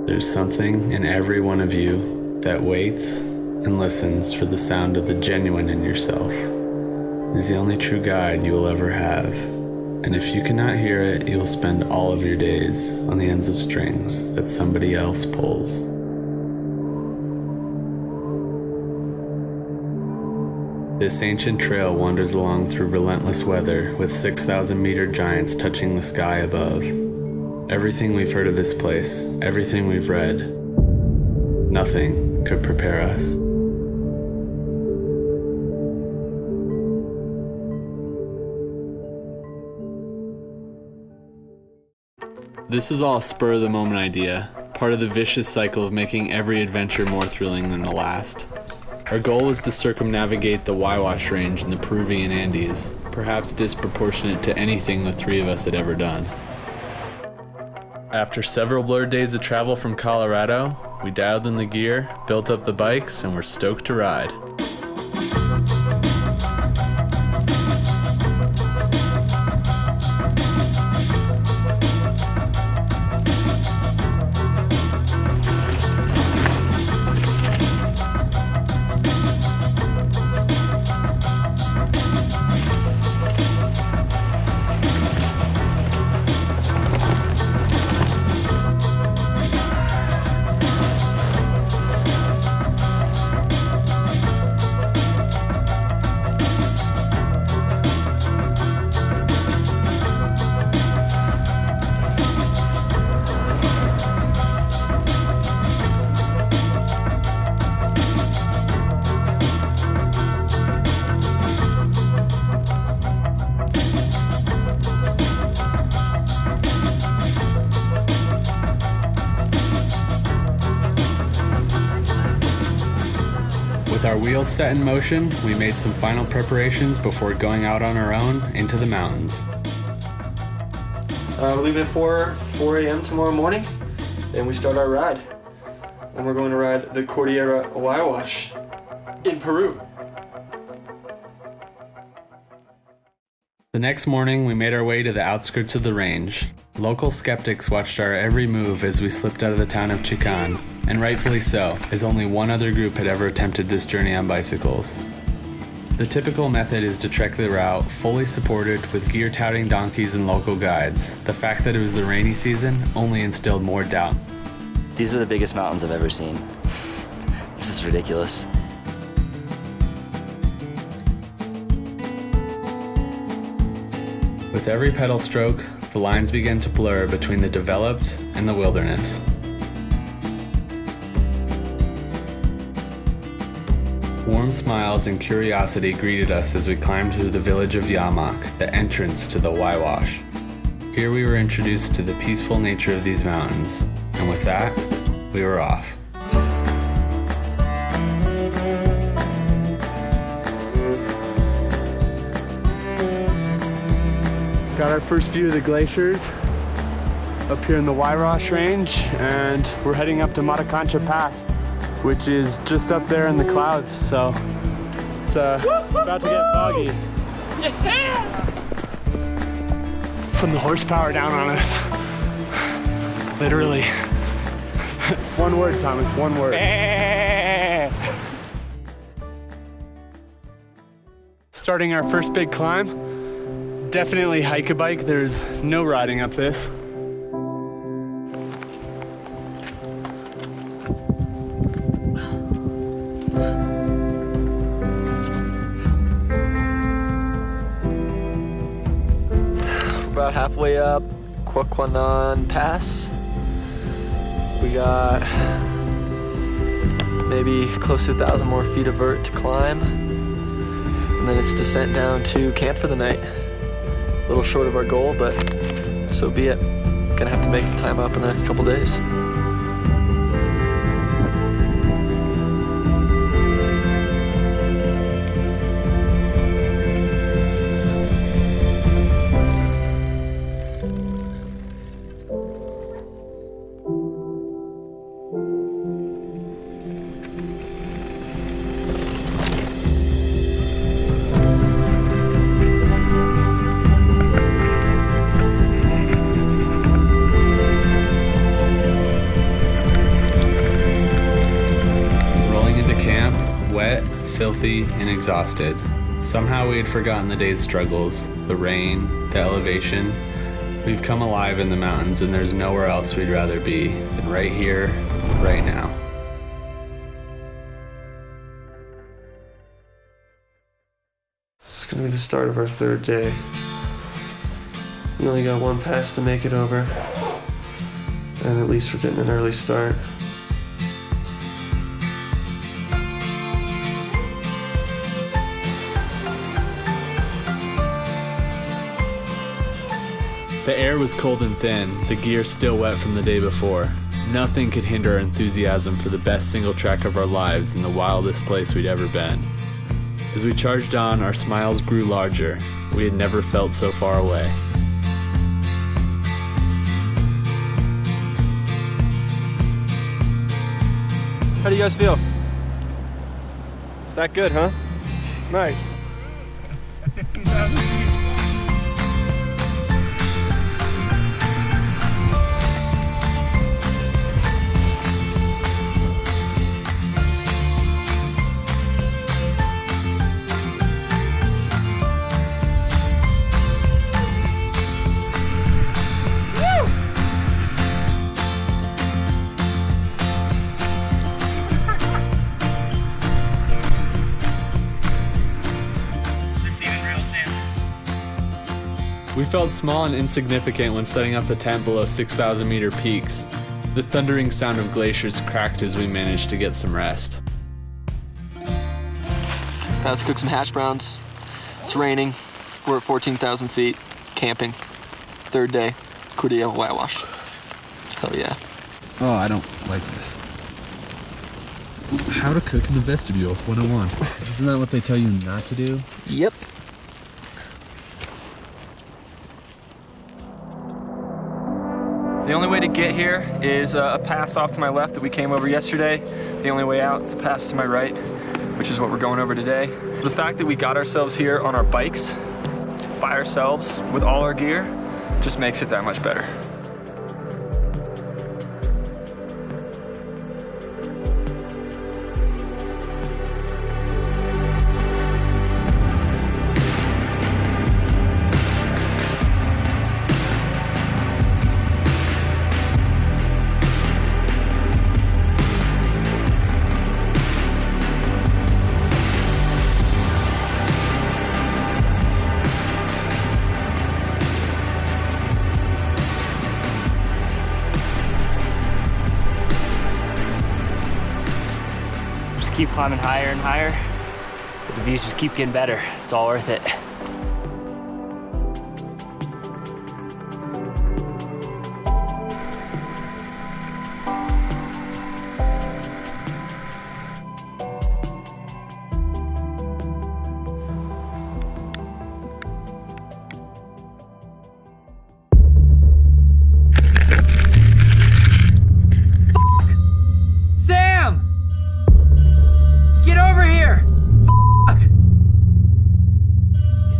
There's something in every one of you that waits and listens for the sound of the genuine in yourself. It is the only true guide you will ever have, and if you cannot hear it, you will spend all of your days on the ends of strings that somebody else pulls. This ancient trail wanders along through relentless weather with 6,000-meter giants touching the sky above. Everything we've heard of this place, everything we've read, nothing could prepare us. This was all a spur-of-the-moment idea, part of the vicious cycle of making every adventure more thrilling than the last. Our goal was to circumnavigate the HUAYHUASH range in the Peruvian Andes, perhaps disproportionate to anything the three of us had ever done. After several blurred days of travel from Colorado, we dialed in the gear, built up the bikes, and were stoked to ride. With our wheels set in motion, we made some final preparations before going out on our own into the mountains. We're leaving at 4 a.m. tomorrow morning, and we start our ride. And we're going to ride the Cordillera HUAYHUASH in Peru. The next morning, we made our way to the outskirts of the range. Local skeptics watched our every move as we slipped out of the town of Chican, and rightfully so, as only one other group had ever attempted this journey on bicycles. The typical method is to trek the route fully supported with gear-touting donkeys and local guides. The fact that it was the rainy season only instilled more doubt. These are the biggest mountains I've ever seen. This is ridiculous. With every pedal stroke, the lines began to blur between the developed and the wilderness. Warm smiles and curiosity greeted us as we climbed through the village of Yamak, the entrance to the HUAYHUASH. Here we were introduced to the peaceful nature of these mountains, and with that, we were off. Got our first view of the glaciers up here in the HUAYHUASH range, and we're heading up to Matacancha Pass, which is just up there in the clouds, so it's about to get foggy. Yeah! It's putting the horsepower down on us. Literally. One word, Thomas, one word. Starting our first big climb. Definitely hike a bike, there's no riding up this. About halfway up Quaquanan Pass. We got maybe close to 1,000 more feet of vert to climb. And then it's descent down to camp for the night. A little short of our goal, but so be it. Gonna have to make the time up in the next couple days. healthy and exhausted. Somehow we had forgotten the day's struggles, the rain, the elevation. We've come alive in the mountains, and there's nowhere else we'd rather be than right here, right now. It's gonna be the start of our third day. We only got one pass to make it over, and at least we're getting an early start. The air was cold and thin, the gear still wet from the day before. Nothing could hinder our enthusiasm for the best single track of our lives in the wildest place we'd ever been. As we charged on, our smiles grew larger. We had never felt so far away. How do you guys feel? That good, huh? Nice. We felt small and insignificant when setting up the tent below 6,000 meter peaks. The thundering sound of glaciers cracked as we managed to get some rest. Now let's cook some hash browns. It's raining. We're at 14,000 feet, camping. Third day, HUAYHUASH. Hell yeah. Oh, I don't like this. How to cook in the vestibule, 101. Isn't that what they tell you not to do? Yep. The only way to get here is a pass off to my left that we came over yesterday. The only way out is a pass to my right, which is what we're going over today. The fact that we got ourselves here on our bikes, by ourselves, with all our gear, just makes it that much better. Keep climbing higher and higher, but the views just keep getting better. It's all worth it.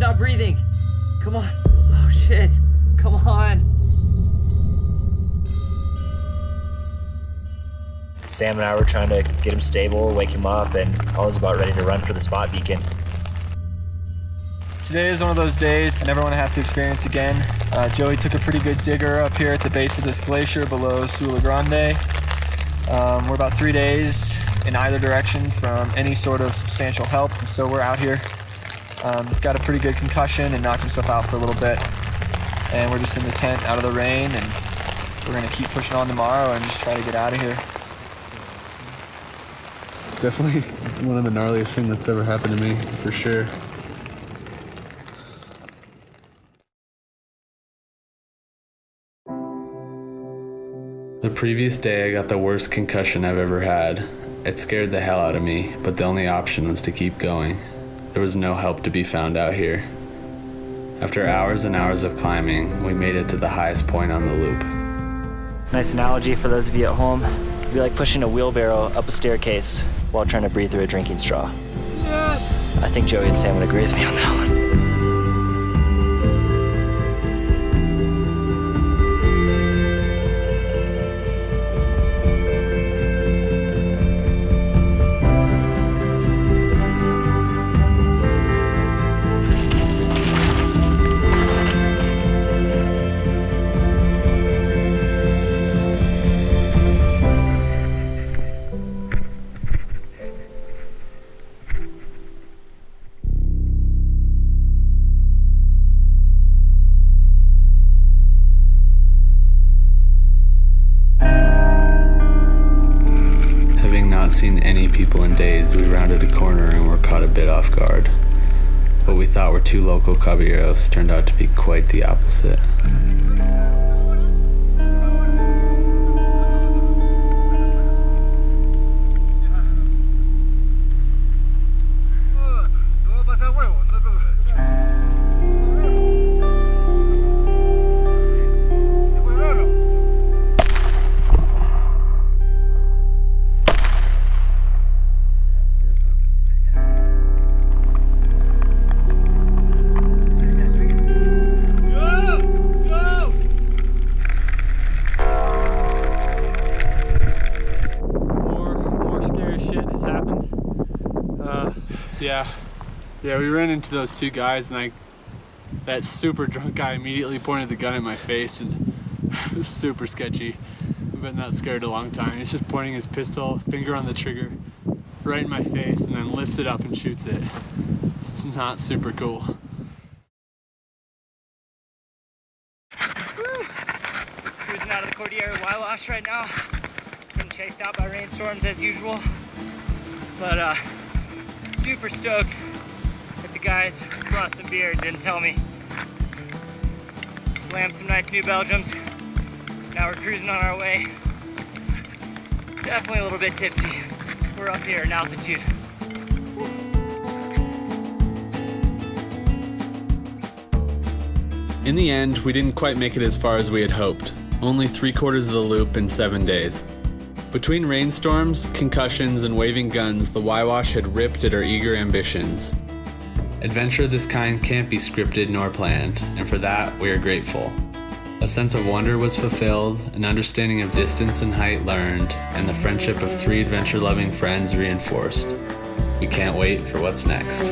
Not breathing. Come on. Oh shit. Come on. Sam and I were trying to get him stable, wake him up, and I was about ready to run for the spot beacon. Today is one of those days I never want to have to experience again. Joey took a pretty good digger up here at the base of this glacier below Sula Grande. We're about 3 days in either direction from any sort of substantial help, and so we're out here. Got a pretty good concussion and knocked himself out for a little bit. And we're just in the tent out of the rain, and we're gonna keep pushing on tomorrow and just try to get out of here. Definitely one of the gnarliest things that's ever happened to me, for sure. The previous day I got the worst concussion I've ever had. It scared the hell out of me, but the only option was to keep going. There was no help to be found out here. After hours and hours of climbing, we made it to the highest point on the loop. Nice analogy for those of you at home. It'd be like pushing a wheelbarrow up a staircase while trying to breathe through a drinking straw. Yes! I think Joey and Sam would agree with me on that one. seen any people in days, we rounded a corner and were caught a bit off guard. What we thought were two local caballeros turned out to be quite the opposite. Yeah, we ran into those two guys, and that super drunk guy immediately pointed the gun at my face, and it was super sketchy. I've been that scared a long time. He's just pointing his pistol, finger on the trigger, right in my face, and then lifts it up and shoots it. It's not super cool. Cruising out of the Cordillera HUAYHUASH right now. Getting chased out by rainstorms as usual, but super stoked that the guys brought some beer and didn't tell me. Slammed some nice New Belgiums. Now we're cruising on our way. Definitely a little bit tipsy. We're up here in altitude. In the end, we didn't quite make it as far as we had hoped. Only 3/4 of the loop in 7 days. Between rainstorms, concussions, and waving guns, the HUAYHUASH had ripped at our eager ambitions. Adventure of this kind can't be scripted nor planned, and for that, we are grateful. A sense of wonder was fulfilled, an understanding of distance and height learned, and the friendship of 3 adventure-loving friends reinforced. We can't wait for what's next.